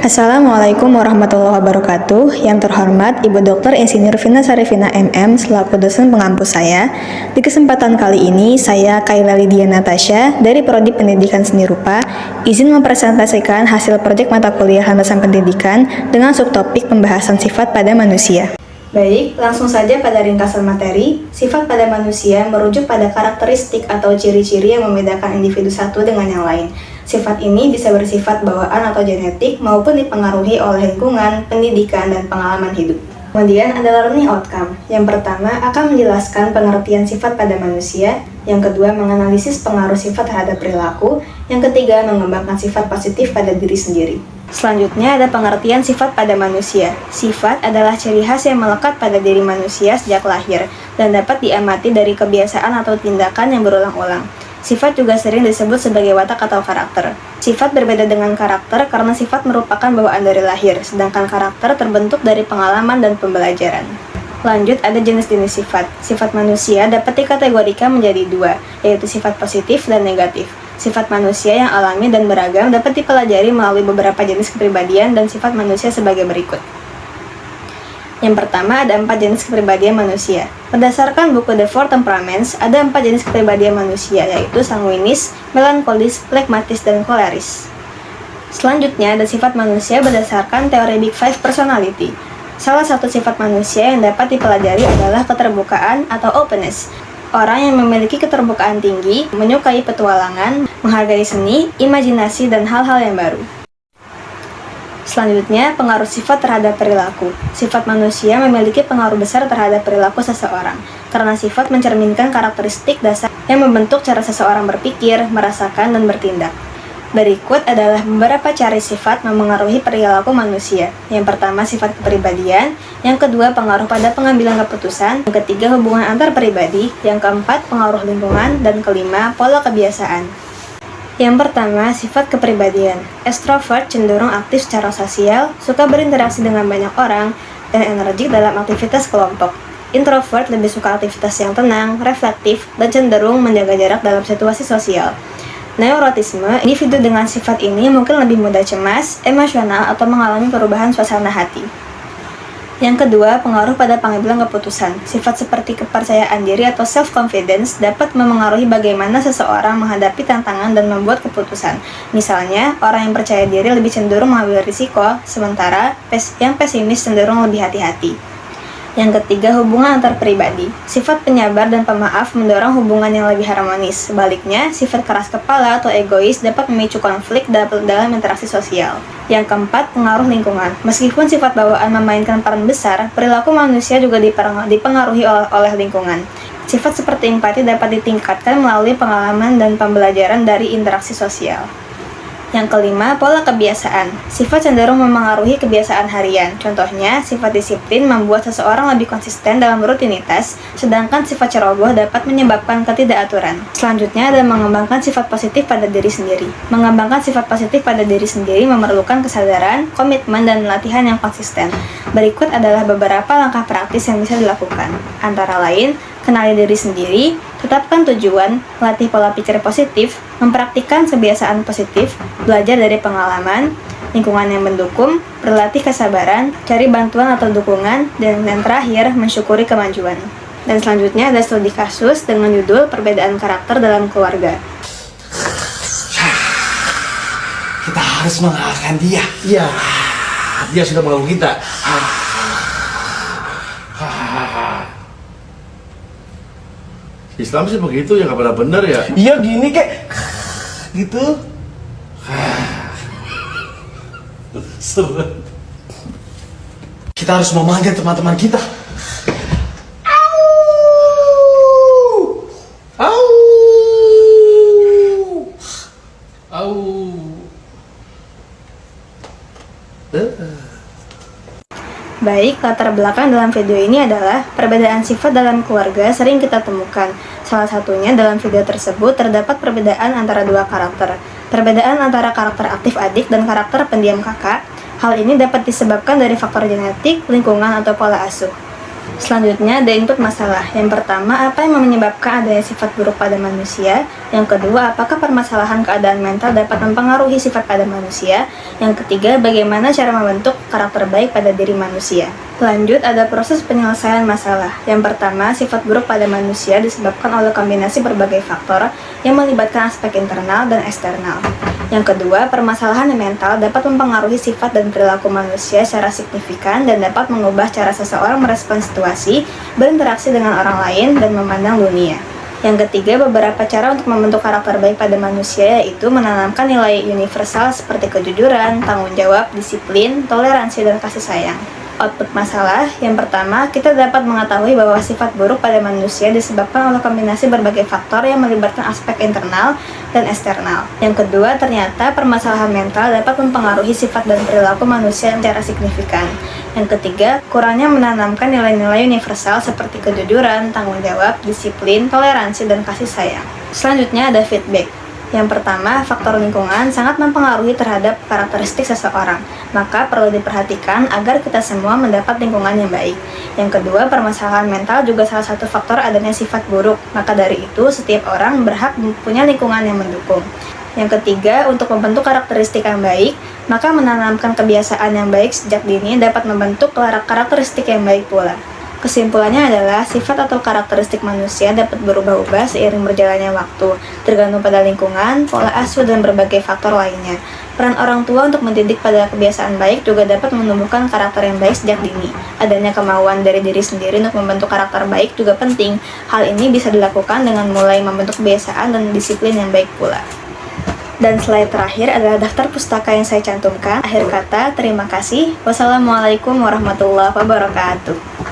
Assalamualaikum warahmatullahi wabarakatuh. Yang terhormat Ibu Dr. Insinyur Vina Sarifina MM selaku dosen pengampu saya. Di kesempatan kali ini saya Kaila Lydia Natasha dari Prodi Pendidikan Seni Rupa izin mempresentasikan hasil proyek mata kuliah landasan pendidikan dengan subtopik pembahasan sifat pada manusia. Baik, langsung saja pada ringkasan materi. Sifat pada manusia merujuk pada karakteristik atau ciri-ciri yang membedakan individu satu dengan yang lain. Sifat ini bisa bersifat bawaan atau genetik maupun dipengaruhi oleh lingkungan, pendidikan, dan pengalaman hidup. Kemudian ada learning outcome. Yang pertama akan menjelaskan pengertian sifat pada manusia. Yang kedua menganalisis pengaruh sifat terhadap perilaku. Yang ketiga mengembangkan sifat positif pada diri sendiri. Selanjutnya ada pengertian sifat pada manusia. Sifat adalah ciri khas yang melekat pada diri manusia sejak lahir dan dapat diamati dari kebiasaan atau tindakan yang berulang-ulang. Sifat juga sering disebut sebagai watak atau karakter. Sifat berbeda dengan karakter karena sifat merupakan bawaan dari lahir, sedangkan karakter terbentuk dari pengalaman dan pembelajaran. Lanjut, ada jenis-jenis sifat. Sifat manusia dapat dikategorikan menjadi dua, yaitu sifat positif dan negatif. Sifat manusia yang alami dan beragam dapat dipelajari melalui beberapa jenis kepribadian dan sifat manusia sebagai berikut. Yang pertama, ada 4 jenis kepribadian manusia. Berdasarkan buku The Four Temperaments, ada 4 jenis kepribadian manusia, yaitu sanguinis, melankolis, flegmatis, dan koleris. Selanjutnya, ada sifat manusia berdasarkan teori Big Five Personality. Salah satu sifat manusia yang dapat dipelajari adalah keterbukaan atau openness. Orang yang memiliki keterbukaan tinggi, menyukai petualangan, menghargai seni, imajinasi, dan hal-hal yang baru. Selanjutnya, pengaruh sifat terhadap perilaku. Sifat manusia memiliki pengaruh besar terhadap perilaku seseorang, karena sifat mencerminkan karakteristik dasar yang membentuk cara seseorang berpikir, merasakan, dan bertindak. Berikut adalah beberapa cara sifat memengaruhi perilaku manusia. Yang pertama, sifat kepribadian. Yang kedua, pengaruh pada pengambilan keputusan. Yang ketiga, hubungan antar pribadi. Yang keempat, pengaruh lingkungan. Dan kelima, pola kebiasaan. Yang pertama, sifat kepribadian. Extrovert cenderung aktif secara sosial, suka berinteraksi dengan banyak orang, dan energik dalam aktivitas kelompok. Introvert lebih suka aktivitas yang tenang, reflektif, dan cenderung menjaga jarak dalam situasi sosial. Neurotisme, individu dengan sifat ini mungkin lebih mudah cemas, emosional, atau mengalami perubahan suasana hati. Yang kedua, pengaruh pada pengambilan keputusan. Sifat seperti kepercayaan diri atau self-confidence dapat memengaruhi bagaimana seseorang menghadapi tantangan dan membuat keputusan. Misalnya, orang yang percaya diri lebih cenderung mengambil risiko, sementara yang pesimis cenderung lebih hati-hati. Yang ketiga, hubungan antar pribadi. Sifat penyabar dan pemaaf mendorong hubungan yang lebih harmonis. Sebaliknya, sifat keras kepala atau egois dapat memicu konflik dalam interaksi sosial. Yang keempat, pengaruh lingkungan. Meskipun sifat bawaan memainkan peran besar, perilaku manusia juga dipengaruhi oleh lingkungan. Sifat seperti empati dapat ditingkatkan melalui pengalaman dan pembelajaran dari interaksi sosial. Yang kelima, pola kebiasaan. Sifat cenderung memengaruhi kebiasaan harian. Contohnya, sifat disiplin membuat seseorang lebih konsisten dalam rutinitas, sedangkan sifat ceroboh dapat menyebabkan ketidakaturan. Selanjutnya ada mengembangkan sifat positif pada diri sendiri. Mengembangkan sifat positif pada diri sendiri memerlukan kesadaran, komitmen, dan latihan yang konsisten. Berikut adalah beberapa langkah praktis yang bisa dilakukan. Antara lain, kenali diri sendiri, tetapkan tujuan, latih pola pikir positif, mempraktikkan kebiasaan positif, belajar dari pengalaman, lingkungan yang mendukung, berlatih kesabaran, cari bantuan atau dukungan, dan yang terakhir, mensyukuri kemajuan. Dan selanjutnya ada studi kasus dengan judul Perbedaan Karakter dalam Keluarga. Kita harus mengalahkan dia. Iya, dia sudah mengganggu kita. Islam sih begitu ya, nggak pernah benar ya. Iya gini kek, gitu. Kita harus memanggil teman-teman kita. Baik, latar belakang dalam video ini adalah perbedaan sifat dalam keluarga sering kita temukan. Salah satunya dalam video tersebut terdapat perbedaan antara dua karakter. Perbedaan antara karakter aktif adik dan karakter pendiam kakak. Hal ini dapat disebabkan dari faktor genetik, lingkungan, atau pola asuh. Selanjutnya ada input masalah. Yang pertama, apa yang menyebabkan adanya sifat buruk pada manusia? Yang kedua, apakah permasalahan keadaan mental dapat mempengaruhi sifat pada manusia? Yang ketiga, bagaimana cara membentuk karakter baik pada diri manusia? Lanjut, ada proses penyelesaian masalah. Yang pertama, sifat buruk pada manusia disebabkan oleh kombinasi berbagai faktor yang melibatkan aspek internal dan eksternal. Yang kedua, permasalahan mental dapat mempengaruhi sifat dan perilaku manusia secara signifikan dan dapat mengubah cara seseorang merespon situasi, berinteraksi dengan orang lain, dan memandang dunia. Yang ketiga, beberapa cara untuk membentuk karakter baik pada manusia yaitu menanamkan nilai universal seperti kejujuran, tanggung jawab, disiplin, toleransi, dan kasih sayang. Output masalah, yang pertama, kita dapat mengetahui bahwa sifat buruk pada manusia disebabkan oleh kombinasi berbagai faktor yang melibatkan aspek internal dan eksternal. Yang kedua, ternyata permasalahan mental dapat mempengaruhi sifat dan perilaku manusia secara signifikan. Yang ketiga, kurangnya menanamkan nilai-nilai universal seperti kejujuran, tanggung jawab, disiplin, toleransi, dan kasih sayang. Selanjutnya ada feedback. Yang pertama, faktor lingkungan sangat mempengaruhi terhadap karakteristik seseorang, maka perlu diperhatikan agar kita semua mendapat lingkungan yang baik. Yang kedua, permasalahan mental juga salah satu faktor adanya sifat buruk, maka dari itu setiap orang berhak mempunyai lingkungan yang mendukung. Yang ketiga, untuk membentuk karakteristik yang baik, maka menanamkan kebiasaan yang baik sejak dini dapat membentuk karakteristik yang baik pula. Kesimpulannya adalah sifat atau karakteristik manusia dapat berubah-ubah seiring berjalannya waktu, tergantung pada lingkungan, pola asuh, dan berbagai faktor lainnya. Peran orang tua untuk mendidik pada kebiasaan baik juga dapat menumbuhkan karakter yang baik sejak dini. Adanya kemauan dari diri sendiri untuk membentuk karakter baik juga penting. Hal ini bisa dilakukan dengan mulai membentuk kebiasaan dan disiplin yang baik pula. Dan slide terakhir adalah daftar pustaka yang saya cantumkan. Akhir kata, terima kasih. Wassalamualaikum warahmatullahi wabarakatuh.